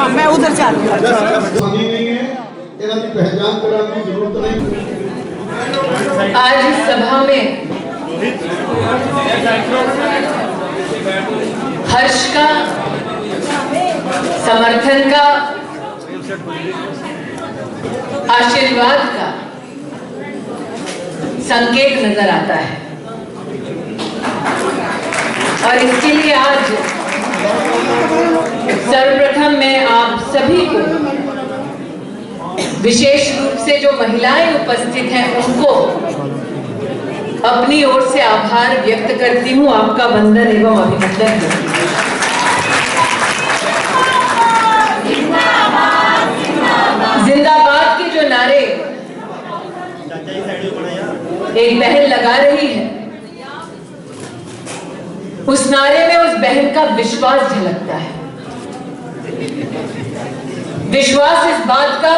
मैं उधर जा रही हूँ। पहचान कराने की जरूरत नहीं। आज इस सभा में हर्ष का, समर्थन का, आशीर्वाद का संकेत नजर आता है और इसके लिए आज सर्वप्रथम मैं आप सभी को, विशेष रूप से जो महिलाएं उपस्थित हैं उनको अपनी ओर से आभार व्यक्त करती हूं, आपका वंदन एवं अभिनंदन करती हूं। जिंदाबाद के जो नारे एक बहन लगा रही है, उस नारे में उस बहन का विश्वास झलकता है। विश्वास इस बात का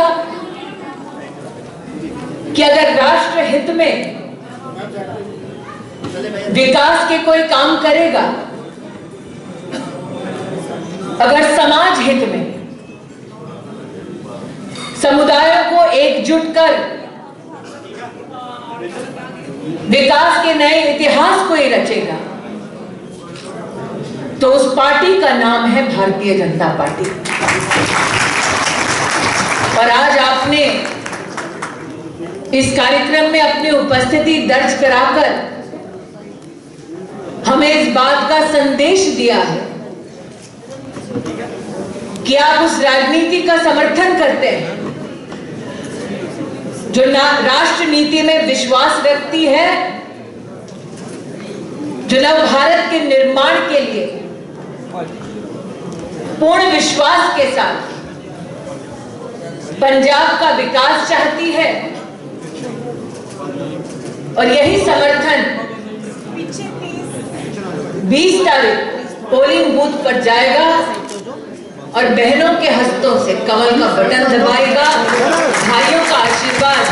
कि अगर राष्ट्र हित में विकास के कोई काम करेगा, अगर समाज हित में समुदायों को एकजुट कर विकास के नए इतिहास को ही रचेगा, तो उस पार्टी का नाम है भारतीय जनता पार्टी। और आज आपने इस कार्यक्रम में अपनी उपस्थिति दर्ज कराकर हमें इस बात का संदेश दिया है कि आप उस राजनीति का समर्थन करते हैं जो राष्ट्र नीति में विश्वास रखती है, जो नव भारत के निर्माण के लिए पूर्ण विश्वास के साथ पंजाब का विकास चाहती है। और यही समर्थन 20 तारीख पोलिंग बूथ पर जाएगा और बहनों के हस्तों से कमल का बटन दबाएगा। भाइयों का आशीर्वाद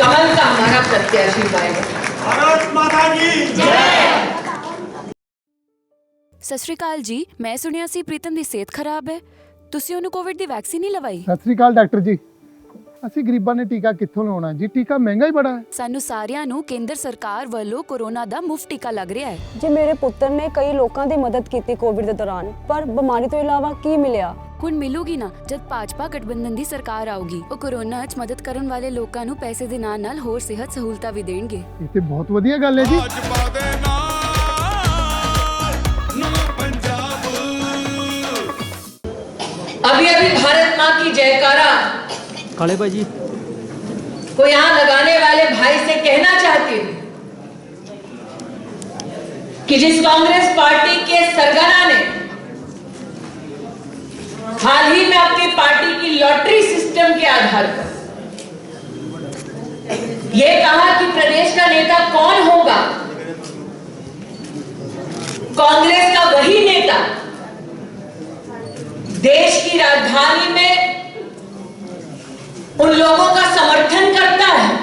कमल का हमारा प्रत्याशी पाएगा। भारत माता की जय। सत श्री अकाल जी, मैं सुनिया सी प्रीतम ਦੀ ਸਿਹਤ ਖਰਾਬ ਹੈ, ਤੁਸੀਂ ਉਹਨੂੰ ਕੋਵਿਡ ਦੀ ਵੈਕਸੀਨ ਨਹੀਂ ਲਵਾਈ। ਸਤਿ ਸ੍ਰੀ ਅਕਾਲ ਡਾਕਟਰ ਜੀ, ਅਸੀਂ ਗਰੀਬਾਂ ਨੇ ਟੀਕਾ ਕਿੱਥੋਂ ਲਵਾਉਣਾ ਜੀ? ਟੀਕਾ ਮਹਿੰਗਾ ਹੀ ਬੜਾ ਹੈ। ਸਾਨੂੰ ਸਾਰਿਆਂ ਨੂੰ ਕੇਂਦਰ ਸਰਕਾਰ ਵੱਲੋਂ ਕੋਰੋਨਾ ਦਾ ਮੁਫਤ ਟੀਕਾ ਲੱਗ ਰਿਹਾ ਹੈ। ਜੀ ਮੇਰੇ ਪੁੱਤਰ ਨੇ ਕਈ ਲੋਕਾਂ ਦੀ ਮਦਦ ਕੀਤੀ ਕੋਵਿਡ ਦੇ ਦੌਰਾਨ, ਪਰ ਬਿਮਾਰੀ ਤੋਂ ਇਲਾਵਾ ਕੀ ਮਿਲਿਆ? ਹੁਣ ਮਿਲੂਗੀ ਨਾ, ਜਦ ਭਾਜਪਾ ਗਠਬੰਧਨ ਦੀ ਸਰਕਾਰ ਆਊਗੀ। ਉਹ ਕੋਰੋਨਾ 'ਚ ਮਦਦ ਕਰਨ ਵਾਲੇ ਲੋਕਾਂ ਨੂੰ ਪੈਸੇ ਦੇ ਨਾਲ-ਨਾਲ ਹੋਰ ਸਿਹਤ ਸਹੂਲਤਾਂ ਵੀ ਦੇਣਗੇ। ਇਹ ਤੇ ਬਹੁਤ ਵਧੀਆ ਗੱਲ ਹੈ ਜੀ। अभी अभी भारत माँ की जयकारा काले भाई को यहाँ लगाने वाले भाई से कहना चाहती हूँ कि जिस कांग्रेस पार्टी के सरगना ने हाल ही में अपनी पार्टी की लॉटरी सिस्टम के आधार पर यह कहा कि प्रदेश का नेता कौन होगा, कांग्रेस का वही नेता देश की राजधानी में उन लोगों का समर्थन करता है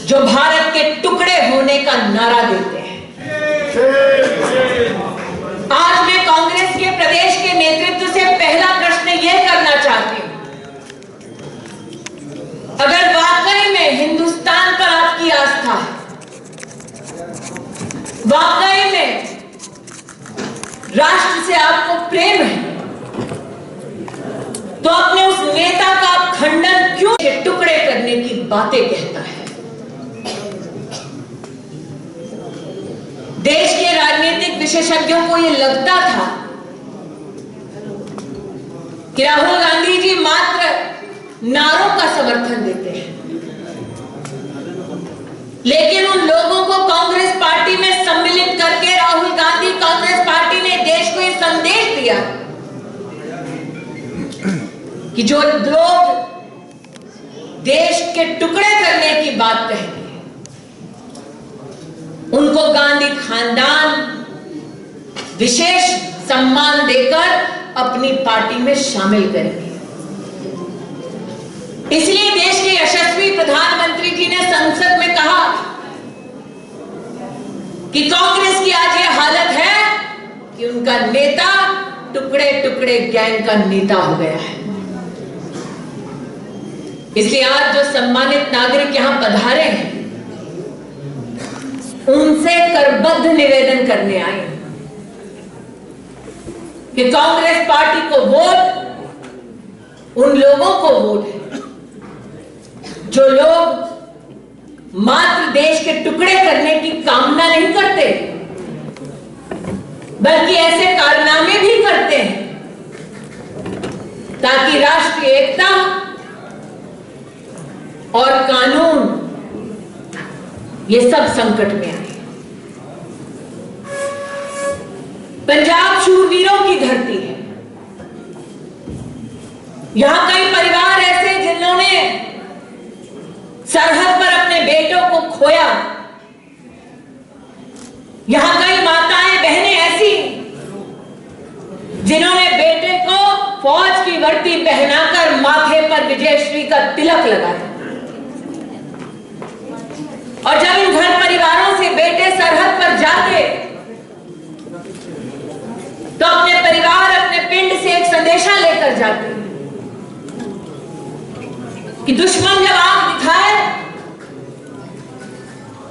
जो भारत के टुकड़े होने का नारा देते हैं। आज मैं कांग्रेस के प्रदेश के नेतृत्व से पहला प्रश्न यह करना चाहती हूं, अगर वाकई में हिंदुस्तान पर आपकी आस्था है, वाकई में राष्ट्र से आपको प्रेम है, तो अपने उस नेता का खंडन क्यों टुकड़े करने की बातें कहता है? देश के राजनीतिक विशेषज्ञों को यह लगता था कि राहुल गांधी जी मात्र नारों का समर्थन देते हैं, लेकिन उन लोगों को कांग्रेस पार्टी में सम्मिलित करके राहुल गांधी कांग्रेस पार्टी ने देश को यह संदेश दिया कि जो लोग देश के टुकड़े करने की बात कहेंगे उनको गांधी खानदान विशेष सम्मान देकर अपनी पार्टी में शामिल करेंगे। इसलिए देश के यशस्वी प्रधानमंत्री जी ने संसद में कहा कि कांग्रेस की आज ये हालत है कि उनका नेता टुकड़े टुकड़े गैंग का नेता हो गया है। इसलिए आज जो सम्मानित नागरिक यहां पधारे हैं, उनसे करबद्ध निवेदन करने आए हैं कि कांग्रेस पार्टी को वोट उन लोगों को वोट है जो लोग मात्र देश के टुकड़े करने की कामना नहीं करते, बल्कि ऐसे कारनामे भी करते हैं ताकि राष्ट्रीय एकता और कानून ये सब संकट में आए। पंजाब शूरवीरों की धरती है। यहां कई परिवार ऐसे जिन्होंने सरहद पर अपने बेटों को खोया। यहां कई माताएं बहनें ऐसी जिन्होंने बेटे को फौज की वर्दी पहनाकर माथे पर विजयश्री का तिलक लगाया। और जब इन घर परिवारों से बेटे सरहद पर जाते तो अपने परिवार, अपने पिंड से एक संदेशा लेकर जाते कि दुश्मन जब आंख दिखाए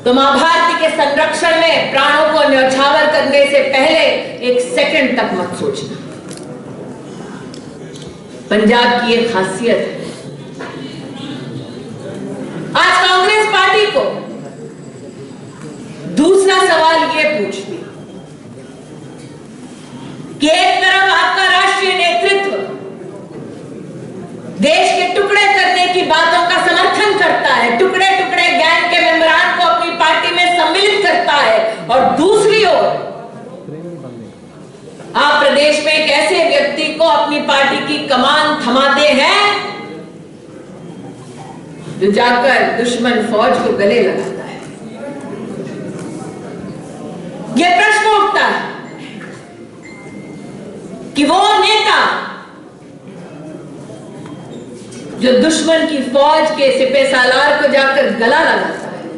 तो मां भारती के संरक्षण में प्राणों को न्यौछावर करने से पहले एक सेकंड तक मत सोचना। पंजाब की एक खासियत है। आज कांग्रेस पार्टी को दूसरा सवाल यह पूछती कि एक तरफ आपका राष्ट्रीय नेतृत्व देश के टुकड़े करने की बातों का समर्थन करता है, टुकड़े टुकड़े गैंग के मेंबरान को अपनी पार्टी में सम्मिलित करता है, और दूसरी ओर आप प्रदेश में एक ऐसे व्यक्ति को अपनी पार्टी की कमान थमाते हैं जो जाकर दुश्मन फौज को गले लगाता है। यह प्रश्न उठता है कि वो नेता जो दुश्मन की फौज के सिपह सालार को जाकर गला लगाता है,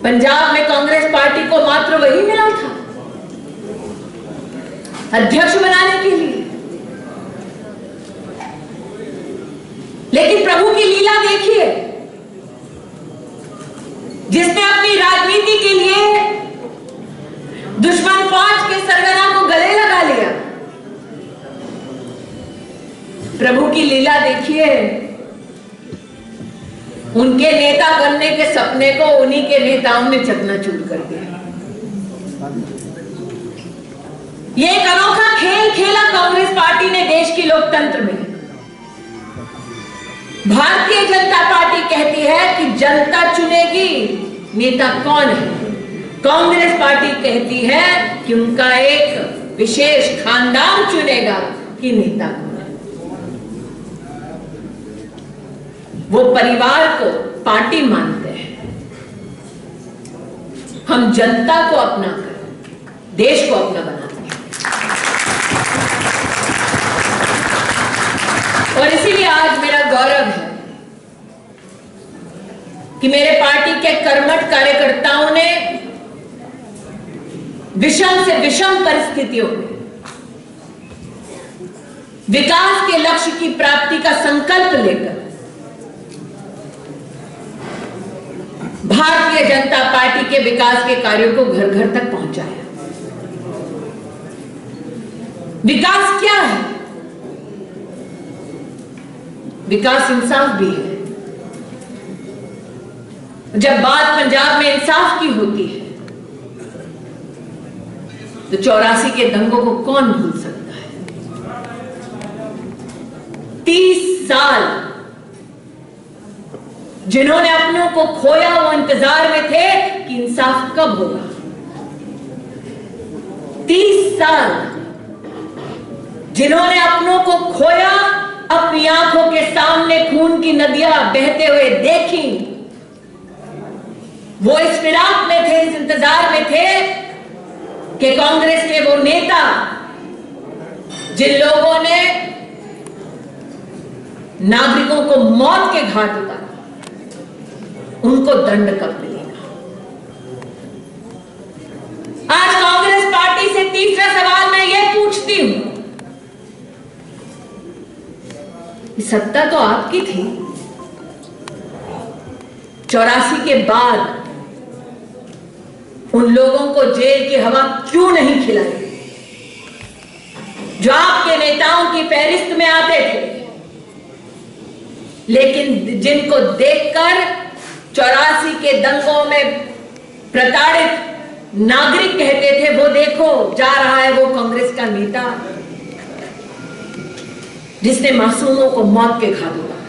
पंजाब में कांग्रेस पार्टी को मात्र वही मिला था अध्यक्ष बनाने के लिए। लेकिन प्रभु की लीला देखिए, जिसने अपनी राजनीति के लिए दुश्मन फौज के सरगना को गले लगा लिया। प्रभु की लीला देखिए, उनके नेता बनने के सपने को उन्हीं के नेताओं ने चकनाचूर कर दिया। ये एक अनोखा खेल खेला कांग्रेस पार्टी ने देश की लोकतंत्र में। भारतीय जनता पार्टी कहती है कि जनता चुनेगी नेता कौन है, कांग्रेस पार्टी कहती है कि उनका एक विशेष खानदान चुनेगा कि नेता कौन है। वो परिवार को पार्टी मानते हैं, हम जनता को अपना कर देश को अपना बनाते हैं। और इसीलिए आज मेरा गौरव है कि मेरे पार्टी के कर्मठ कार्यकर्ताओं ने विषम से विषम परिस्थितियों में विकास के लक्ष्य की प्राप्ति का संकल्प लेकर भारतीय जनता पार्टी के विकास के कार्यों को घर घर तक पहुंचाया। विकास क्या है? विकास इंसाफ भी है। जब बात पंजाब में इंसाफ की होती है तो 84 के दंगों को कौन भूल सकता है। 30 साल जिन्होंने अपनों को खोया वो इंतजार में थे कि इंसाफ कब होगा। 30 साल जिन्होंने अपनों को खोया, अपनी आंखों के सामने खून की नदियां बहते हुए देखी, वो इस फिराक में थे, इस इंतजार में थे कि कि कांग्रेस के वो नेता जिन लोगों ने नागरिकों को मौत के घाट उतारा, उनको दंड कब मिलेगा? आज कांग्रेस पार्टी से तीसरा सवाल मैं ये पूछती हूं, सत्ता तो आपकी थी, 84 के बाद उन लोगों को जेल की हवा क्यों नहीं खिलाई जो आपके नेताओं की फहरिस्त में आते थे, लेकिन जिनको देखकर 84 के दंगों में प्रताड़ित नागरिक कहते थे, वो देखो जा रहा है वो कांग्रेस का नेता जिसने मासूमों को मौत के घाट उतारा।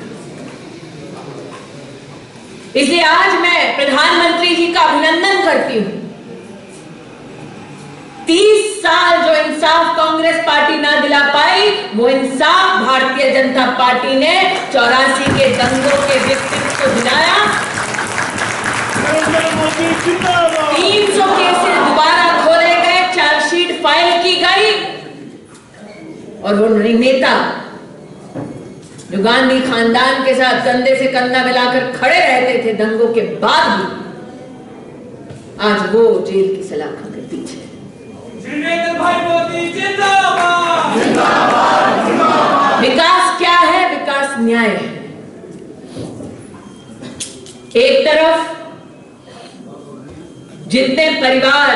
इसलिए आज मैं प्रधानमंत्री जी का अभिनंदन करती हूं। 30 साल जो इंसाफ कांग्रेस पार्टी ना दिला पाई, वो इंसाफ भारतीय जनता पार्टी ने 84 के दंगों के विक्टिम्स को दिलाया। 300 केसेस दोबारा खोले गए, चार्जशीट फाइल की गई, और वो नेता जो गांधी खानदान के साथ कंधे से कंधा मिलाकर खड़े रहते थे दंगों के बाद भी, आज वो जेल की सलाखों के पीछे। विकास क्या है? विकास न्याय है। एक तरफ जितने परिवार,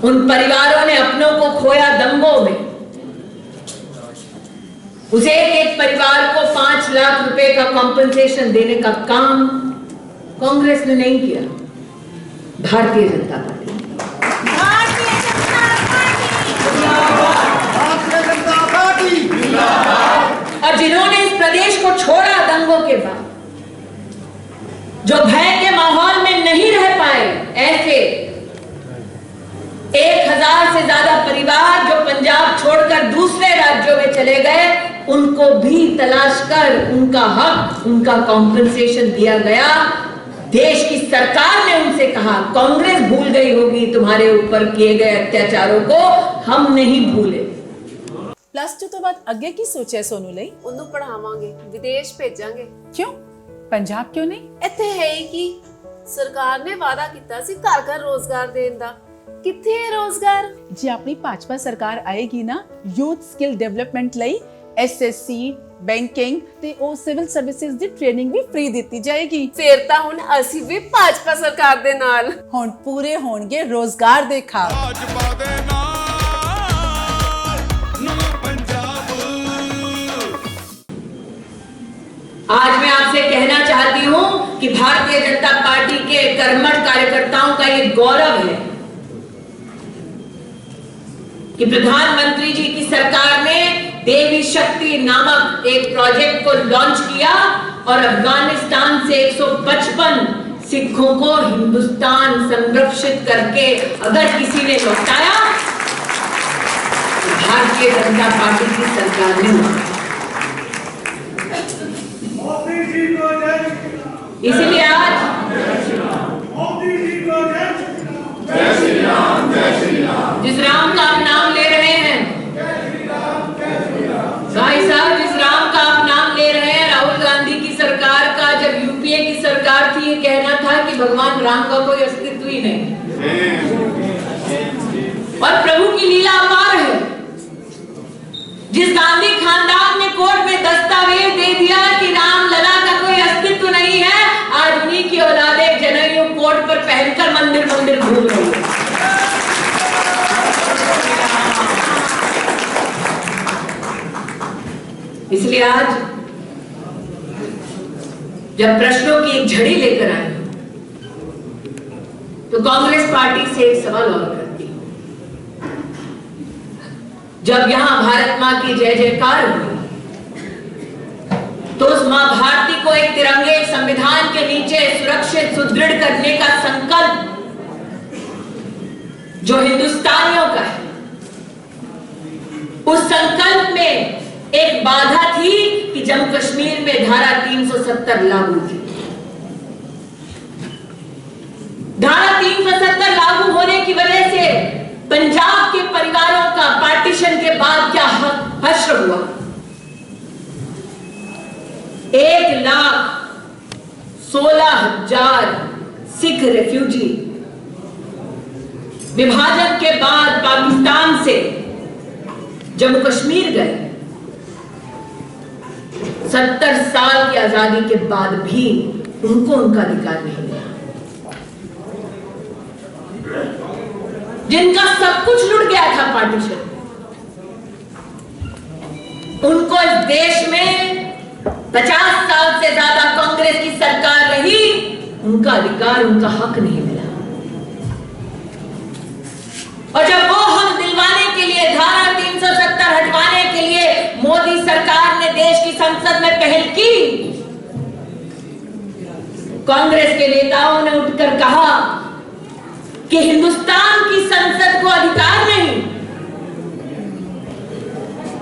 उन परिवारों ने अपनों को खोया दंगों में, उसे एक परिवार को 5 लाख रुपए का कॉम्पनसेशन देने का काम कांग्रेस ने नहीं किया, भारतीय जनता पार्टी। और जिन्होंने इस प्रदेश को छोड़ा दंगों के बाद, जो भय के माहौल में नहीं रह पाए, ऐसे 1000 से ज्यादा परिवार जो पंजाब छोड़कर दूसरे राज्यों में चले गए, उनको भी तलाश कर उनका हक, उनका कॉम्पनसेशन दिया गया। देश की सरकार ने उनसे कहा, कांग्रेस भूल गई होगी तुम्हारे ऊपर किए गए अत्याचारों को, हम नहीं भूले। +2 ਤੋਂ ਬਾਅਦ ਅੱਗੇ ਕੀ ਸੋਚਿਆ ਸੋਨੂ ਲਈ? ਉਹਨੂੰ ਪੜਾਵਾਂਗੇ, ਵਿਦੇਸ਼ ਭੇਜਾਂਗੇ। ਕਿਉਂ? ਪੰਜਾਬ ਕਿਉਂ ਨਹੀਂ? ਇੱਥੇ ਹੈ ਹੀ ਕੀ, ਸਰਕਾਰ ਨੇ ਵਾਅਦਾ ਕੀਤਾ ਸੀ ਘਰ ਘਰ ਰੋਜ਼ਗਾਰ ਦੇਣ ਦਾ, ਕਿੱਥੇ ਹੈ ਰੋਜ਼ਗਾਰ? ਜੇ ਆਪਣੀ ਭਾਜਪਾ ਸਰਕਾਰ ਆਏਗੀ ਨਾ, ਯੂਥ ਸਕਿੱਲ ਡਿਵੈਲਪਮੈਂਟ ਲਈ SSC, ਬੈਂਕਿੰਗ ਤੇ ਉਹ ਸਿਵਲ ਸਰਵਿਸਿਜ਼ ਦੀ ਟ੍ਰੇਨਿੰਗ ਵੀ ਫ੍ਰੀ ਦਿੱਤੀ ਜਾਏਗੀ। ਫੇਰ ਤਾਂ ਹੁਣ ਅਸੀਂ ਵੀ ਭਾਜਪਾ ਸਰਕਾਰ ਦੇ ਨਾਲ। ਹੁਣ ਪੂਰੇ ਹੋਣਗੇ ਰੋਜ਼ਗਾਰ ਦੇ ਖਾਬ। ਭਾਜਪਾ ਦੇ ਨਾਲ ਨਵਾਂ ਪੰਜਾਬ। आज मैं आपसे कहना चाहती हूं कि भारतीय जनता पार्टी के कर्मठ कार्यकर्ताओं का ये गौरव है कि प्रधानमंत्री जी की सरकार ने देवी शक्ति नामक एक प्रोजेक्ट को लॉन्च किया और अफगानिस्तान से 155 सिखों को हिंदुस्तान संरक्षित करके अगर किसी ने लौटाया, तो भारतीय जनता पार्टी की सरकार ने। इसलिए आज जिस राम का आप नाम ले रहे हैं, भाई साहब, जिस राम का आप नाम ले रहे हैं, राहुल गांधी की सरकार का जब यूपीए की सरकार थी, ये कहना था कि भगवान राम का कोई अस्तित्व ही नहीं, और प्रभु की लीला अपार है। जिस गांधी खानदान ने कोर्ट में दस्तावेज दे दिया कि राम लला का कोई अस्तित्व नहीं है, आज उन्हीं की औलादें जनेऊ कोर्ट पर पहनकर मंदिर मंदिर घूम रही है। इसलिए आज जब प्रश्नों की एक झड़ी लेकर आए, तो कांग्रेस पार्टी से एक सवाल और करती हूं। जब यहां भारत मां की जय जयकार हुई, तो उस मां भारती को एक तिरंगे, एक संविधान के नीचे सुरक्षित, सुदृढ़ करने का संकल्प जो हिंदुस्तानियों का है, उस संकल्प में एक बाधा थी कि जम्मू कश्मीर में धारा 370 लागू थी। धारा 370 पंजाब के परिवारों का पार्टीशन के बाद क्या हश्र हुआ। 1,16,000 सिख रेफ्यूजी विभाजन के बाद पाकिस्तान से जम्मू कश्मीर गए। 70 साल की आजादी के बाद भी उनको उनका अधिकार नहीं मिला। जिनका सब कुछ लुट गया था पार्टीशन, उनको इस देश में 50 साल से ज्यादा कांग्रेस की सरकार रही, उनका अधिकार, उनका हक नहीं मिला। और जब वो हक दिलवाने के लिए, धारा 370 हटवाने के लिए मोदी सरकार ने देश की संसद में पहल की, कांग्रेस के नेताओं ने उठकर कहा कि हिंदुस्तान की संसद को अधिकार नहीं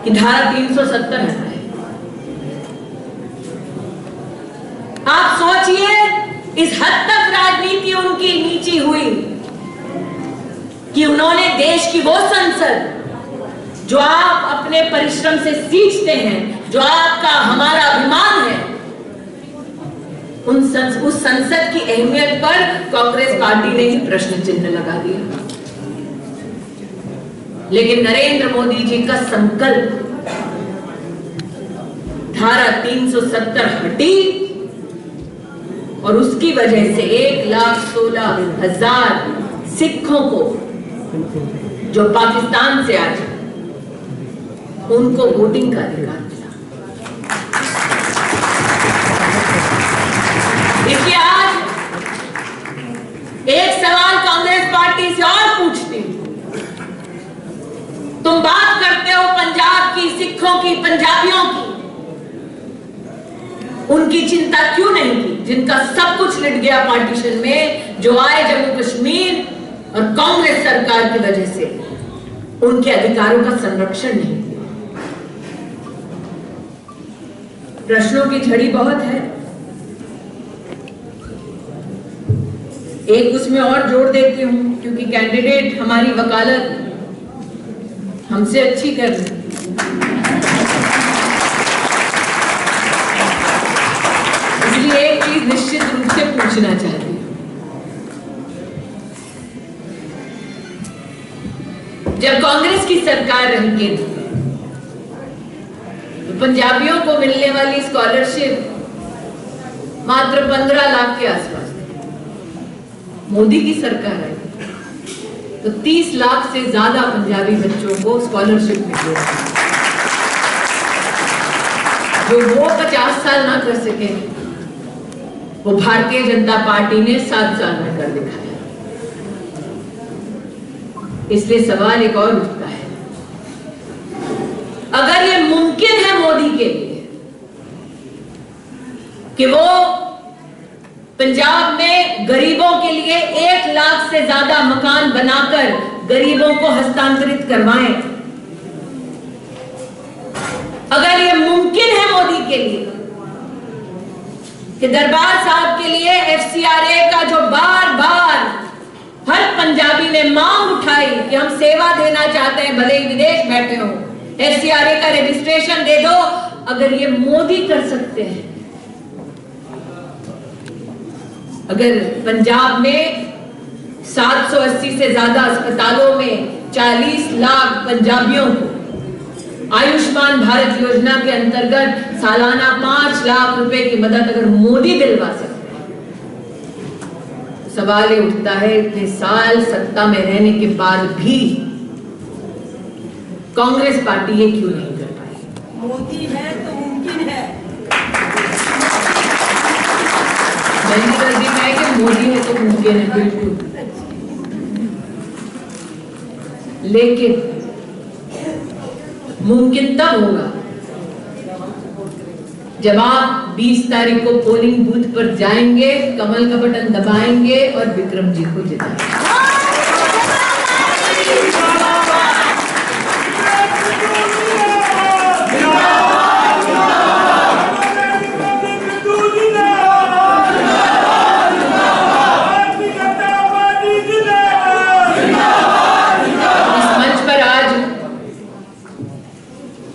कि धारा 370 हटाए। आप सोचिए इस हद तक राजनीति उनकी नीची हुई कि उन्होंने देश की वो संसद जो आप अपने परिश्रम से सींचते हैं, जो आपका हमारा अभिमान है, उस संसद की अहमियत पर कांग्रेस पार्टी ने ही प्रश्न चिन्ह लगा दिया। लेकिन नरेंद्र मोदी जी का संकल्प, धारा 370 हटी और उसकी वजह से 1,16,000 सिखों को जो पाकिस्तान से आए उनको वोटिंग का अधिकार मिला। देखिए, आज एक सवाल कांग्रेस पार्टी से और पूछती हूं, तुम बात करते हो पंजाब की, सिखों की, पंजाबियों की, उनकी चिंता क्यों नहीं की जिनका सब कुछ लुट गया पार्टीशन में, जो आए जम्मू कश्मीर और कांग्रेस सरकार की वजह से उनके अधिकारों का संरक्षण नहीं किया। प्रश्नों की झड़ी बहुत है। एक उसमें और जोड़ देती हूं, क्योंकि कैंडिडेट हमारी वकालत हमसे अच्छी कर रहे हैं। इसलिए एक चीज निश्चित रूप से पूछना चाहती हूं, जब कांग्रेस की सरकार रही केंद्र में, तो पंजाबियों को मिलने वाली स्कॉलरशिप मात्र 15 लाख के आसपास थी। मोदी की सरकार आई तो 30 लाख से ज्यादा पंजाबी बच्चों को स्कॉलरशिप मिली, जो वो 50 साल ना कर सके, वो भारतीय जनता पार्टी ने 7 साल में कर दिखाया। इसलिए सवाल एक और उठता है, अगर ये मुमकिन है मोदी के लिए कि वो पंजाब में गरीबों के लिए 1 लाख से ज्यादा मकान बनाकर गरीबों को हस्तांतरित करवाएं, अगर ये मुमकिन है मोदी के लिए कि दरबार साहब के लिए FCRA का जो बार बार हर पंजाबी ने मांग उठाई कि हम सेवा देना चाहते हैं, भले ही विदेश बैठे हो, FCRA का रजिस्ट्रेशन दे दो, अगर ये मोदी कर सकते हैं, अगर पंजाब में 780 से ज्यादा अस्पतालों में 40 लाख पंजाबियों को आयुष्मान भारत योजना के अंतर्गत सालाना 5 लाख रुपए की मदद अगर मोदी दिलवा सकते, सवाल ये उठता है इतने साल सत्ता में रहने के बाद भी कांग्रेस पार्टी ये क्यों नहीं कर पाई। मोदी है तो मुमकिन है। मेरी तर्जीह है कि मोदी है तो मुमकिन है, बिल्कुल, लेकिन मुमकिन तब होगा जब आप 20 तारीख को पोलिंग बूथ पर जाएंगे, कमल का बटन दबाएंगे और विक्रम जी को जिताएंगे।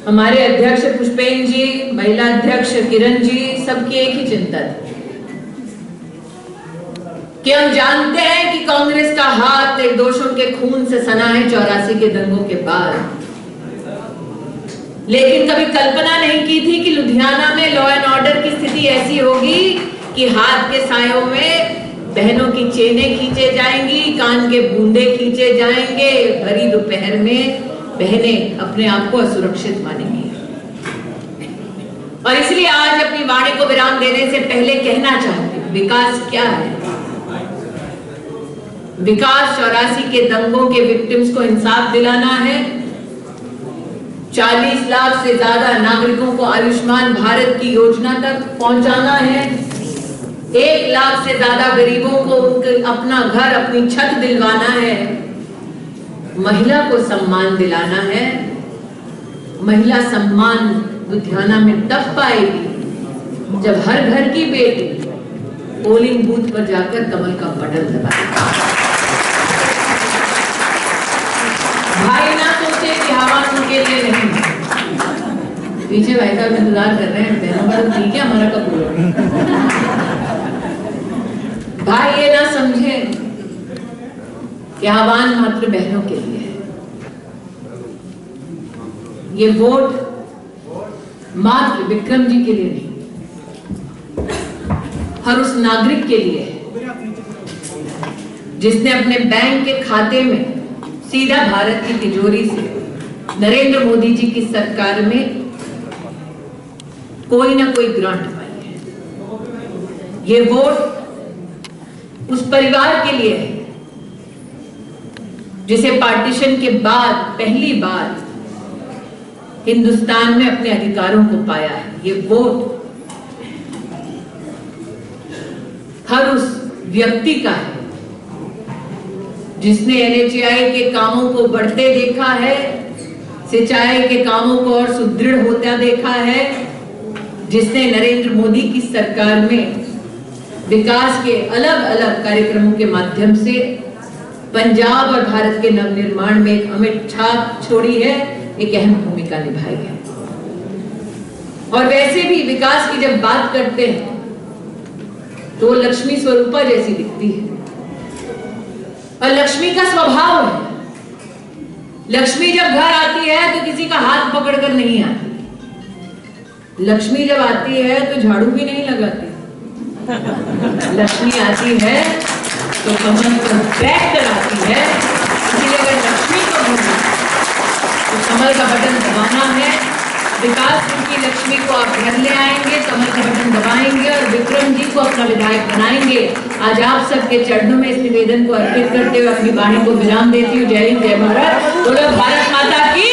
हमारे अध्यक्ष पुष्पेन जी, महिला अध्यक्ष किरण जी, सबकी एक ही चिंता थी कि हम जानते हैं कि कांग्रेस का हाथ निर्दोषों के खून से सना है 84 के दंगों के बाद, लेकिन कभी कल्पना नहीं की थी कि लुधियाना में लॉ एंड ऑर्डर की स्थिति ऐसी होगी कि हाथ के सायों में बहनों की चेनें खींचे जाएंगी, कान के बूंदे खींचे जाएंगे, भरी दोपहर में बहनें अपने आप को असुरक्षित मानेंगी। और इसलिए आज अपनी वाणी को विराम देने से पहले कहना चाहती हूं, विकास क्या है? विकास 84 के दंगों के विक्टिम्स को इंसाफ दिलाना है, 40 लाख से ज्यादा नागरिकों को आयुष्मान भारत की योजना तक पहुंचाना है, 1 लाख से ज्यादा गरीबों को उनके अपना घर, अपनी छत दिलवाना है, महिला को सम्मान दिलाना है। महिला सम्मान लुधियाना में तब पाएगी जब हर घर की बेटी पोलिंग बूथ पर जाकर कमल का बटन दबाएगी। भाई ना सोचे कि हवा उनके लिए नहीं, पीछे भाई साहब इंतजार कर रहे हैं, बहनों का तो ठीक है, हमारा कब बोलो। भाई ये ना समझे कि आह्वान मात्र बहनों के लिए है, ये वोट मात्र विक्रम जी के लिए नहीं, हर उस नागरिक के लिए है जिसने अपने बैंक के खाते में सीधा भारत की तिजोरी से नरेंद्र मोदी जी की सरकार में कोई ना कोई ग्रांट पाई है। ये वोट उस परिवार के लिए है जिसे पार्टीशन के बाद पहली बार हिंदुस्तान में अपने अधिकारों को पाया है। ये वोट हर उस व्यक्ति का है जिसने NHAI के कामों को बढ़ते देखा है, सिंचाई के कामों को और सुदृढ़ होता देखा है, जिसने नरेंद्र मोदी की सरकार में विकास के अलग अलग कार्यक्रमों के माध्यम से पंजाब और भारत के नवनिर्माण में एक अमिट छाप छोड़ी है, एक अहम भूमिका निभाई है। और वैसे भी विकास की जब बात करते हैं तो लक्ष्मी स्वरूपा जैसी दिखती है, और लक्ष्मी का स्वभाव है, लक्ष्मी जब घर आती है तो किसी का हाथ पकड़कर नहीं आती, लक्ष्मी जब आती है तो झाड़ू भी नहीं लगाती, लक्ष्मी आती है तो कमल को बैक कर आती है। इसलिए अगर लक्ष्मी को ढूंढना तो कमल का बटन दबाना है। विकास की लक्ष्मी को आप घर ले आएंगे, कमल का बटन दबाएंगे और विक्रम जी को अपना विधायक बनाएंगे। आज आप सबके चरणों में इस निवेदन को अर्पित करते हुए अपनी वाणी को विराम देती हूँ। जय हिंद, जय भारत, बोलो भारत माता की।